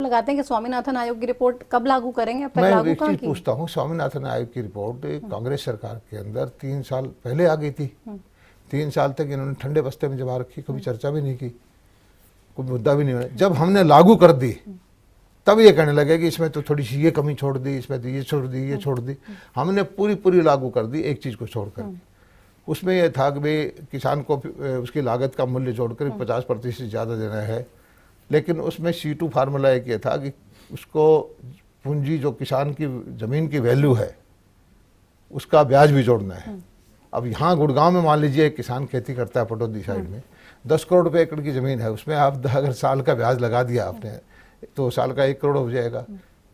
लगाते हैं कि स्वामीनाथन आयोग की रिपोर्ट कब लागू करेंगे? अब तक मैं लागू एक कहाँ चीज की? पूछता हूँ, स्वामीनाथन आयोग की रिपोर्ट कांग्रेस सरकार के अंदर 3 साल पहले आ गई थी। 3 साल तक इन्होंने ठंडे बस्ते में जमा रखी, कभी चर्चा भी नहीं की, कोई मुद्दा भी नहीं बना। जब हमने लागू कर दी तब ये कहने लगे कि इसमें तो थोड़ी सी ये कमी छोड़ दी, इसमें तो ये छोड़ दी, ये छोड़ दी। हमने पूरी पूरी लागू कर दी एक चीज़ को छोड़ कर। उसमें यह था कि भाई किसान को उसकी लागत का मूल्य जोड़कर 50% ज़्यादा देना है, लेकिन उसमें C2 फार्मूला एक ये था कि उसको पूंजी जो किसान की ज़मीन की वैल्यू है उसका ब्याज भी जोड़ना है। अब यहाँ गुड़गांव में मान लीजिए एक किसान खेती करता है पटौदी साइड में, 10 करोड़ रुपए एकड़ की ज़मीन है, उसमें आप अगर साल का ब्याज लगा दिया आपने तो साल का 1 करोड़ हो जाएगा।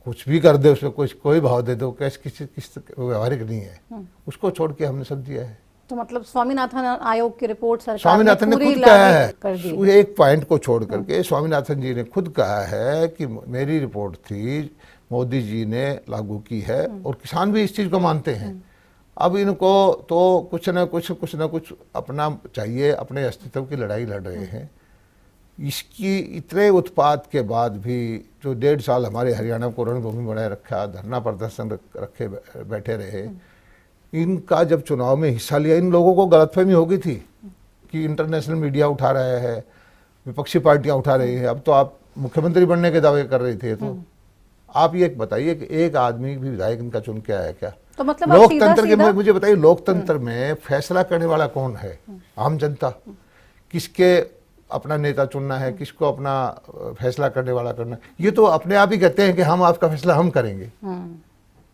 कुछ भी कर दे उसमें, कोई भाव दे दो, कैश किस व्यवहारिक नहीं है, उसको छोड़ के हमने सब दिया है। तो मतलब स्वामीनाथन आयोग की रिपोर्ट सरकार स्वामीनाथन ने पूरी खुद कहा है, कर दी। एक पॉइंट को छोड़ करके स्वामीनाथन जी ने खुद कहा है कि मेरी रिपोर्ट थी, मोदी जी ने लागू की है, और किसान भी इस चीज़ को मानते हैं। अब इनको तो कुछ ना कुछ अपना चाहिए, अपने अस्तित्व की लड़ाई लड़ रहे हैं। इसकी इतने उत्पाद के बाद भी जो 1.5 साल हमारे हरियाणा को रणभूमि बनाए रखा, धरना प्रदर्शन रखे बैठे रहे, इनका जब चुनाव में हिस्सा लिया, इन लोगों को गलतफहमी हो गई थी कि इंटरनेशनल मीडिया उठा रहा है, विपक्षी पार्टियां उठा रही हैं। अब तो आप मुख्यमंत्री बनने के दावे कर रहे थे, तो आप ये बताइए कि एक आदमी भी विधायक इनका चुन के आया क्या? तो मतलब लोकतंत्र के मुझे बताइए, लोकतंत्र में फैसला करने वाला कौन है? आम जनता। किसके अपना नेता चुनना है, किसको अपना फैसला करने वाला करना है, ये तो अपने आप ही कहते हैं कि हम आपका फैसला हम करेंगे।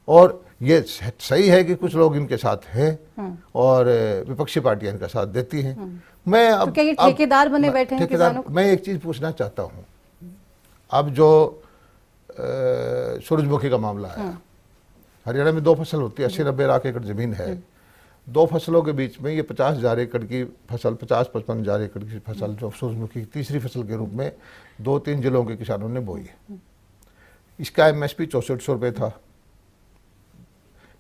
और ये सही है कि कुछ लोग इनके साथ हैं और विपक्षी पार्टियां इनका साथ देती हैं। मैं तो क्या ये ठेकेदार बने बैठे हैं किसानों को? मैं एक चीज पूछना चाहता हूँ। अब जो सूरजमुखी का मामला है, हरियाणा में 2 फसल होती है, 80-90 लाख एकड़ जमीन है। 2 फसलों के बीच में ये 50,000 एकड़ की फसल, 50-55 हज़ार एकड़ की फसल जो सूरजमुखी की तीसरी फसल के रूप में 2-3 जिलों के किसानों ने बोई है। इसका MSP 6400 रुपये था।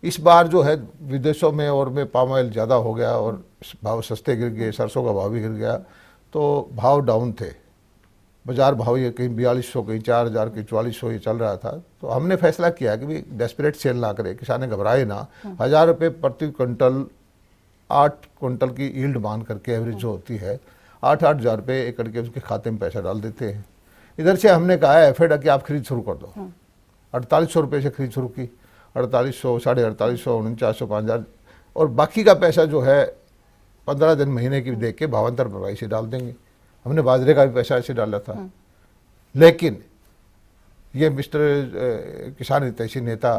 इस बार जो है विदेशों में और में पाम ऑयल ज़्यादा हो गया और भाव सस्ते गिर गए, सरसों का भाव भी गिर गया, तो भाव डाउन थे। बाजार भाव ये कहीं 4200, कहीं 4000, कहीं 4400 ये चल रहा था। तो हमने फैसला किया कि भाई डेस्परेट सेल ना करे, किसान घबराए ना। 1000 रुपये प्रति क्विंटल, 8 क्विंटल की यील्ड मान करके एवरेज जो होती है, 8-8 हज़ार रुपये एकड़ के उसके खाते में पैसा डाल देते हैं। इधर से हमने कहा है FED कि आप खरीद शुरू कर दो। 4800 रुपये से खरीद शुरू की, 4800, 4850, 4900, 5000, और बाकी का पैसा जो है 15 दिन महीने की देख के भावांतर भरपाई से डाल देंगे। हमने बाजरे का भी पैसा ऐसे डाला था। लेकिन ये मिस्टर किसान हितैषी नेता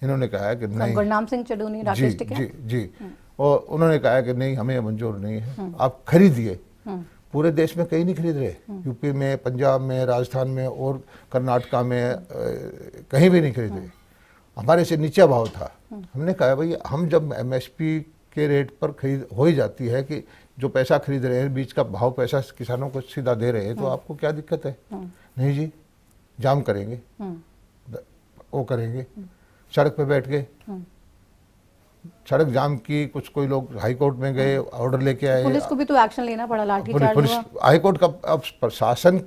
इन्होंने कहा है कि नहीं, गुरनाम सिंह चडूनी, राकेश टिकैत जी, और उन्होंने कहा है कि नहीं, हमें मंजूर नहीं है, आप खरीदिए। पूरे देश में कहीं नहीं खरीद रहे, यूपी में, पंजाब में, राजस्थान में और कर्नाटका में कहीं भी नहीं खरीद रहे। हमारे से नीचा भाव था। हमने कहा भाई, हम जब MSP के रेट पर खरीद हो ही जाती है कि जो पैसा खरीद रहे हैं, बीच का भाव पैसा किसानों को सीधा दे रहे हैं, तो आपको क्या दिक्कत है? नहीं जी, जाम करेंगे, वो करेंगे, सड़क पे बैठ गए, सड़क जाम की। कुछ कोई लोग हाई कोर्ट में गए, ऑर्डर लेके आए, पुलिस को भी तो एक्शन लेना पड़ा, लाठीचार्ज हुआ। हाई कोर्ट का अब प्रशासन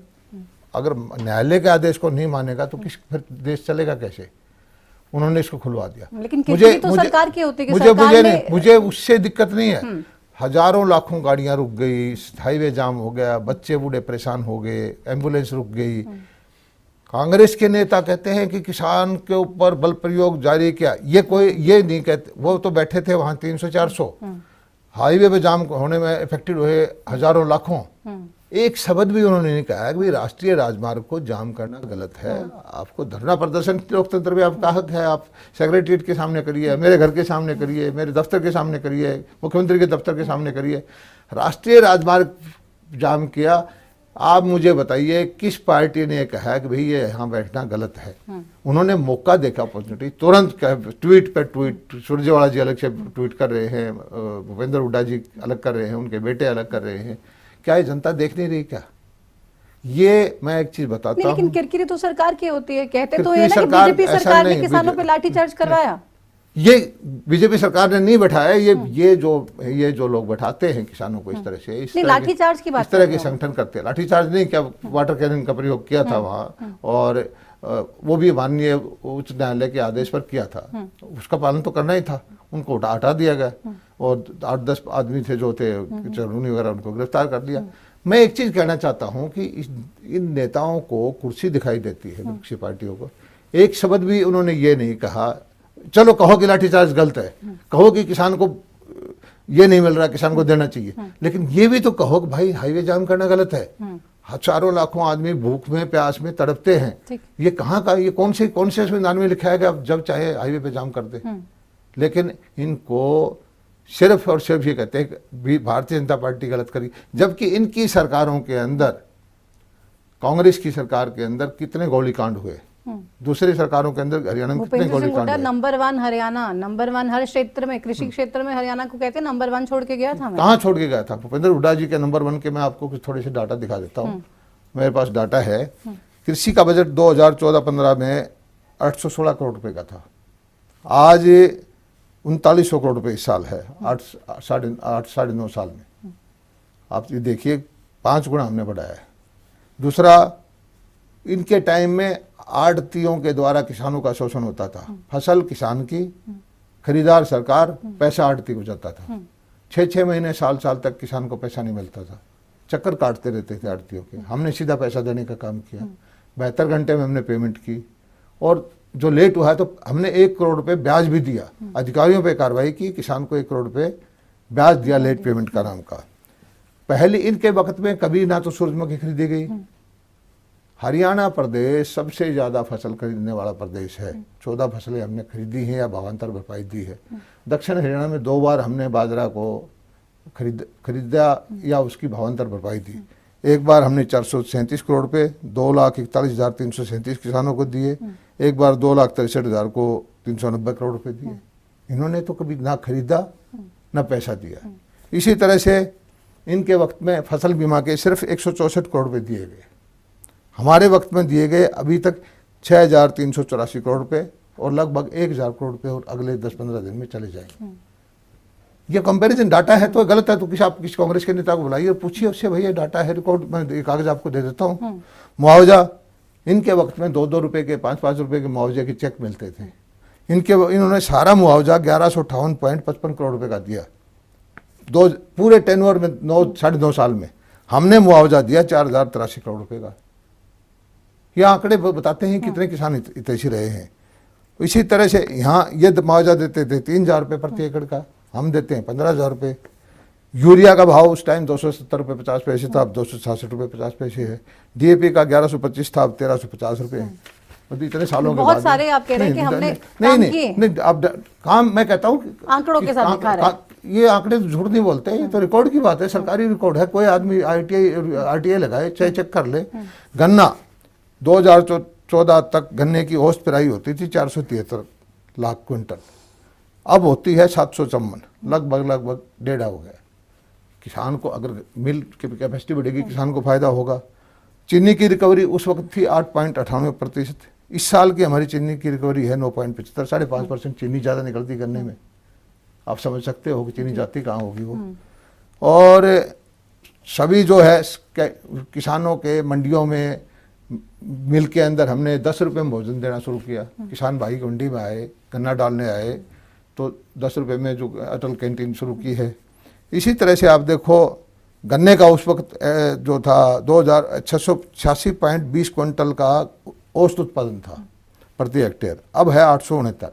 अगर न्यायालय के आदेश को नहीं मानेगा तो किस फिर देश चलेगा कैसे? उन्होंने इसको खुलवा दिया। लेकिन तो सरकार की होती है, मुझे उससे दिक्कत नहीं है। हजारों लाखों गाड़ियां रुक गई, हाईवे जाम हो गया, बच्चे बूढ़े परेशान हो गए, एम्बुलेंस रुक गई। कांग्रेस के नेता कहते हैं कि किसान के ऊपर बल प्रयोग जारी किया। ये नहीं कहते, वो तो बैठे थे वहां 300-400, हाईवे पे जाम होने में इफेक्टेड हुए हजारों लाखों। एक शब्द भी उन्होंने नहीं कहा कि राष्ट्रीय राजमार्ग को जाम करना गलत है। आपको धरना प्रदर्शन लोकतंत्र में आपका हक है, आप सेक्रेटरीट के सामने करिए, मेरे घर के सामने करिए, मेरे दफ्तर के सामने करिए, मुख्यमंत्री के दफ्तर के सामने करिए। राष्ट्रीय राजमार्ग जाम किया। आप मुझे बताइए किस पार्टी ने कहा कि भाई ये यहाँ बैठना गलत है? उन्होंने मौका देखा, अपॉर्चुनिटी, तुरंत ट्वीट पे ट्वीट, सुरजेवाला जी अलग से ट्वीट कर रहे हैं, भूपेंद्र हुड्डा जी अलग कर रहे हैं, उनके बेटे अलग कर रहे हैं। क्या ये जनता देख नहीं रही क्या? ये मैं एक चीज बताता हूँ। लेकिन किरकिरी तो सरकार की होती है, कहते तो ये ना कि बीजेपी सरकार ने किसानों पे लाठीचार्ज करवाया। ये बीजेपी सरकार ने नहीं बैठाया, ये जो लोग बैठाते हैं किसानों को इस तरह से, इस लाठीचार्ज की बात, इस तरह के संगठन करते हैं। लाठीचार्ज नहीं, क्या वाटर कैनन का प्रयोग किया था वहाँ, और वो भी माननीय उच्च न्यायालय के आदेश पर किया था, उसका पालन तो करना ही था। उनको हटा दिया गया और 8-10 आदमी थे जो थे चरनूनी वगैरह, उनको गिरफ्तार कर दिया। मैं एक चीज कहना चाहता हूं कि इन नेताओं को कुर्सी दिखाई देती है, विपक्षी पार्टियों को। एक शब्द भी उन्होंने ये नहीं कहा, चलो कहो कि लाठीचार्ज गलत है, कहो कि किसान को ये नहीं मिल रहा, किसान को देना चाहिए, लेकिन ये भी तो कहो कि भाई हाईवे जाम करना गलत है, हजारों लाखों आदमी भूख में प्यास में तड़पते हैं। ये कहाँ का, ये कौन से संविधान में लिखा है कि आप जब चाहे हाईवे पे जाम कर दे? लेकिन इनको सिर्फ और सिर्फ ये कहते हैं कि भारतीय जनता पार्टी गलत करी, जबकि इनकी सरकारों के अंदर, कांग्रेस की सरकार के अंदर कितने गोलीकांड हुए, दूसरी सरकारों के अंदर हरियाणा में कितने गोलीकांड हुए। नंबर 1 हरियाणा, नंबर 1 हर क्षेत्र में, कृषि क्षेत्र में हरियाणा को कहते हैं नंबर 1 छोड़ के गया था। कहाँ छोड़ के गया था? भूपेंद्र हुड्डा जी के नंबर 1 के मैं आपको कुछ थोड़े से डाटा दिखा देता हूँ, मेरे पास डाटा है। कृषि का बजट 2014-15 में 816 करोड़ रुपए का था, आज 3900 करोड़ रुपए इस साल है, 8-9 साल में। आप ये देखिए 5 गुना हमने बढ़ाया है। दूसरा, इनके टाइम में आड़तियों के द्वारा किसानों का शोषण होता था, फसल किसान की, खरीदार सरकार, पैसा आड़ती को जाता था। 6-6 महीने साल तक किसान को पैसा नहीं मिलता था, चक्कर काटते रहते थे आड़तियों के। हमने सीधा पैसा देने का काम किया, 72 घंटे में हमने पेमेंट की, और जो लेट हुआ है तो हमने 1 करोड़ रुपए ब्याज भी दिया, अधिकारियों पे कार्रवाई की, किसान को 1 करोड़ रुपए ब्याज दिया लेट पेमेंट का नाम का। पहले इनके वक्त में कभी ना तो सूरजमुखी खरीदी गई। हरियाणा प्रदेश सबसे ज्यादा फसल खरीदने वाला प्रदेश है, 14 फसलें हमने खरीदी हैं या भावांतर भरपाई दी है। दक्षिण हरियाणा में 2 बार हमने बाजरा को खरीदा या उसकी भावांतर भरपाई दी। एक बार हमने 437 करोड़ रुपए 2,41,337 किसानों को दिए, एक बार 2,63,000 को 390 करोड़ रुपए दिए। इन्होंने तो कभी ना खरीदा ना पैसा दिया। इसी तरह से इनके वक्त में फसल बीमा के सिर्फ 164 करोड़ रुपए दिए गए, हमारे वक्त में दिए गए अभी तक 6,384 करोड़ रुपए, और लगभग 1,000 करोड़ रुपए और अगले 10-15 दिन में चले जाएंगे। ये कंपैरिजन डाटा है, तो गलत है तो आप किसी कांग्रेस के नेता को बुलाइए और पूछिए उससे, भैया डाटा है, रिकॉर्ड, मैं ये कागज आपको दे देता हूँ। मुआवजा, इनके वक्त में 2-2 रुपए के, 5-5 रुपए के मुआवजे के चेक मिलते थे। इन्होंने सारा मुआवजा 1158.55 करोड़ रुपए का दिया, पूरे टेन्योर में 9-9.5 साल में। हमने मुआवजा दिया 4,083 करोड़ रुपए का। ये आंकड़े बताते हैं कितने किसान हितैषी रहे हैं। इसी तरह से यहाँ ये मुआवजा देते थे 3,000 रुपये प्रति एकड़ का, हम देते हैं 15,000 रुपये। यूरिया का भाव उस टाइम 270 रुपये 50 पैसे था, अब 266 रुपये 50 पैसे है। DAP का 1125 था, अब 1,350 रुपये है। तो इतने सालों के बाद बहुत सारे आप कह रहे हैं कि हमने नहीं, अब काम मैं कहता हूँ आंकड़ों के साथ दिखा रहे हैं। ये आंकड़े झूठ नहीं बोलते, ये तो रिकॉर्ड की बात है, सरकारी रिकॉर्ड है। कोई आदमी RTI लगाए, चाहे चेक कर ले। गन्ना 2014 तक गन्ने की औसत पेराई होती थी 473 लाख क्विंटल, अब होती है 754, लगभग 1.5 हो गया। किसान को अगर मिल की कैपेसिटी बढ़ेगी, किसान को फायदा होगा। चीनी की रिकवरी उस वक्त थी 8.98%, इस साल की हमारी चीनी की रिकवरी है 9.75, 5.5% चीनी ज़्यादा निकलती गन्ने में। आप समझ सकते हो कि चीनी जाती कहाँ होगी वो। और सभी जो है किसानों के मंडियों में, मिल के अंदर हमने 10 रुपये में भोजन देना शुरू किया। किसान भाई मंडी में आए, गन्ना डालने आए तो 10 रुपये में जो अटल कैंटीन शुरू की है। इसी तरह से आप देखो गन्ने का उस वक्त जो था 2,686.20 क्विंटल का औसत उत्पादन था प्रति हेक्टेयर, अब है 869।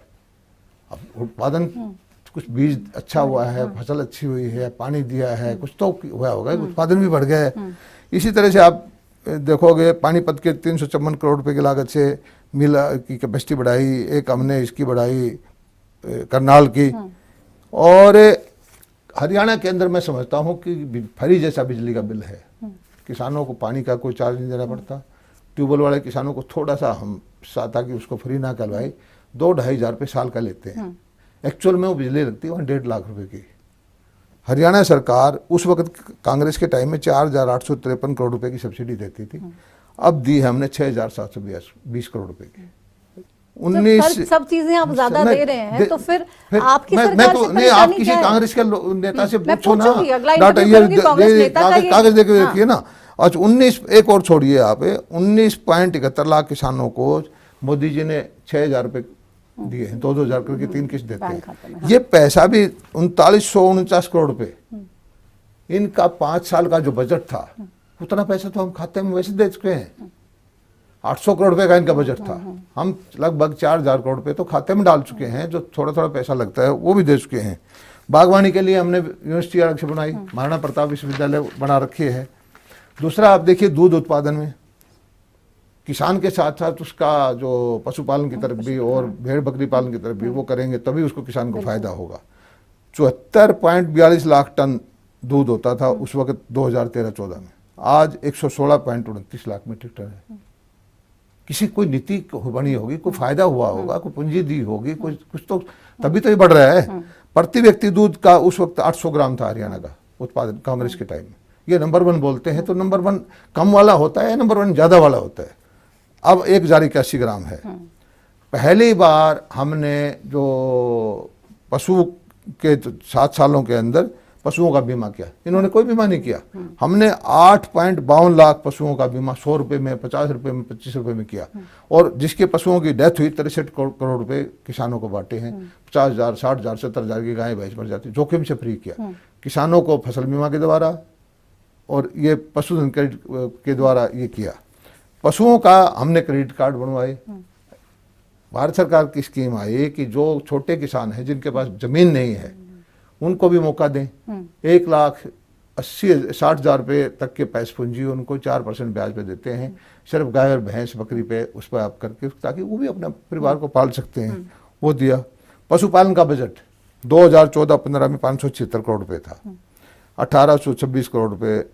अब उत्पादन कुछ बीज अच्छा हुआ है, फसल अच्छी हुई है, पानी दिया है, कुछ तो हुआ होगा, उत्पादन भी बढ़ गया है। इसी तरह से आप देखोगे पानीपत के 354 करोड़ रुपए की लागत से मिल की कैपेसिटी बढ़ाई, एक हमने इसकी बढ़ाई करनाल की। और हरियाणा के अंदर मैं समझता हूँ कि फ्री जैसा बिजली का बिल है, किसानों को पानी का कोई चार्ज नहीं देना पड़ता। ट्यूबवेल वाले किसानों को थोड़ा सा हम ताकि उसको फ्री ना करवाए, 2-2.5 हज़ार रुपये साल का लेते हैं। एक्चुअल में वो बिजली लगती है 1.5 लाख रुपए की। हरियाणा सरकार उस वक्त कांग्रेस के टाइम में 4,853 करोड़ रुपए की सब्सिडी देती थी, अब दी है हमने 6,720 करोड़ रुपए की। 19 सब चीजें आप ज्यादा दे रहे हैं तो फिर आपकी मैं सरकार तो से नहीं, आप परेशानी किसी क्या है? कांग्रेस के नेता से मैं पूछो ना, पूछूंगी, अगला डाटा इंटरव्यू करूंगी कांग्रेस नेता का ये। कागज देके हाँ। देखिए ना। अच्छा 19, एक और छोड़िए आप, 19.71 लाख किसानों को मोदी जी ने 6,000 रुपये दिए हैं, 2,000 करके 3 किस्त देते बैंक खाते में, हैं। ये पैसा भी 3949 करोड़ रुपए, इनका 5 साल का जो बजट था उतना पैसा तो हम खाते में वैसे दे चुके हैं। 800 करोड़ रुपए का इनका बजट था, हम लगभग 4,000 करोड़ रुपए तो खाते में डाल चुके हैं। जो थोड़ा थोड़ा पैसा लगता है वो भी दे चुके हैं। बागवानी के लिए हमने यूनिवर्सिटी अलग से बनाई, महाराणा प्रताप विश्वविद्यालय बना रखे है। दूसरा आप देखिए दूध उत्पादन में किसान के साथ साथ उसका जो पशुपालन की तरफ भी और भेड़ बकरी पालन की तरफ भी वो करेंगे तभी उसको किसान को फायदा होगा। 74.42 लाख टन दूध होता था उस वक्त 2013-14 में, आज 116.29 लाख मीट्रिक टन है। किसी कोई नीति बनी होगी, कोई फायदा हुआ होगा, कोई पूंजी दी होगी, कुछ तो तभी तो ये बढ़ रहा है। प्रति व्यक्ति दूध का उस वक्त 800 ग्राम था हरियाणा का उत्पादन कांग्रेस के टाइम में। ये नंबर 1 बोलते हैं तो नंबर 1 कम वाला होता है, नंबर 1 ज्यादा वाला होता है। अब 1 जारी 81 ग्राम है। पहली बार हमने जो पशु के 7 सालों के अंदर पशुओं का बीमा किया, इन्होंने कोई बीमा नहीं किया। हमने 8.52 लाख पशुओं का बीमा 100 रुपए में, 50 रुपए में, 25 रुपए में किया। और जिसके पशुओं की डेथ हुई 63 करोड़ रुपए किसानों को बांटे हैं। 50,000, 60,000, 70,000 की गायें भैंस मर जाती, जोखिम से फ्री किया किसानों को फसल बीमा के द्वारा और ये पशुधन क्रेडिट के द्वारा ये किया। पशुओं का हमने क्रेडिट कार्ड बनवाए। भारत सरकार की स्कीम आई कि जो छोटे किसान हैं जिनके पास जमीन नहीं है उनको भी मौका दें। 1,80,60,000 रुपये तक के पैसे पूंजी उनको 4% ब्याज पे देते हैं, सिर्फ गाय और भैंस बकरी पे उस पर आप करके, ताकि वो भी अपना परिवार को पाल सकते हैं। वो दिया। पशुपालन का बजट 2014-15 में 576 करोड़ रुपये था, 1,826 करोड़ रुपये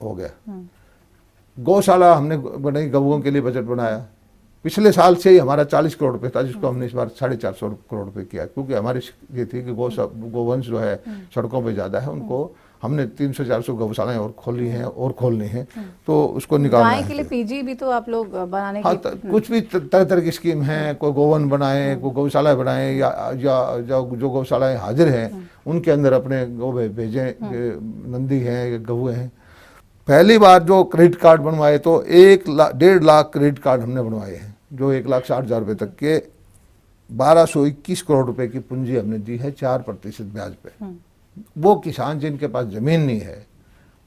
हो गया। गौशाला हमने बनाई, गऊओं के लिए बजट बनाया। पिछले साल से ही हमारा 40 करोड़ रुपए था, जिसको हमने इस बार 450 करोड़ रुपए किया, क्योंकि हमारी ये थी कि गोवंश जो है सड़कों पे ज़्यादा है, उनको हमने 300-400 गौशालाएं और खोली हैं और खोलनी हैं, तो उसको निकालना है। के लिए पीजी भी तो आप लोग बनाने हाँ, कुछ भी तरह तरह की स्कीम है। कोई गोवन बनाए, कोई गौशाला बनाए, या जो गौशालाएं हाजिर हैं उनके अंदर अपने गौ भेजें, नंदी हैं, गऊ हैं। पहली बार जो क्रेडिट कार्ड बनवाए तो 1.5 लाख क्रेडिट कार्ड हमने बनवाए हैं, जो 1,60,000 रुपये तक के 1,221 करोड़ रुपए की पूंजी हमने दी है 4% ब्याज पे। वो किसान जिनके पास जमीन नहीं है,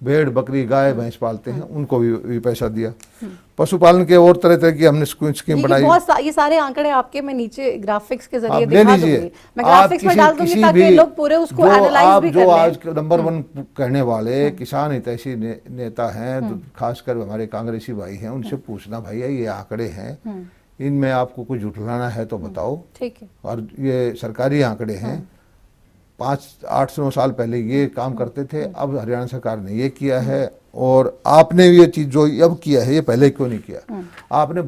भेड़ बकरी गाय भैंस पालते हैं, उनको भी पैसा दिया। पशुपालन के और तरह तरह की हमने स्कीम बनाई। ये सारे आंकड़े आपके मैं नीचे ग्राफिक्स के जरिए ले दिखा लीजिए। दूंगी, मैं ग्राफिक्स में डाल दूंगी ताकि लोग पूरे उसको एनालाइज भी कर लें। जो आज नंबर 1 कहने वाले किसान हितैषी नेता हैं, तो खासकर हमारे कांग्रेसी भाई हैं, उनसे पूछना भैया ये आंकड़े हैं, इनमें आपको कुछ जुटलाना है तो बताओ। ठीक है। और ये सरकारी आंकड़े हैं। 5-8-9 साल पहले ये काम करते थे, अब हरियाणा सरकार ने ये किया है। और आपने ये चीज जो अब किया है ये पहले क्यों नहीं किया? आपने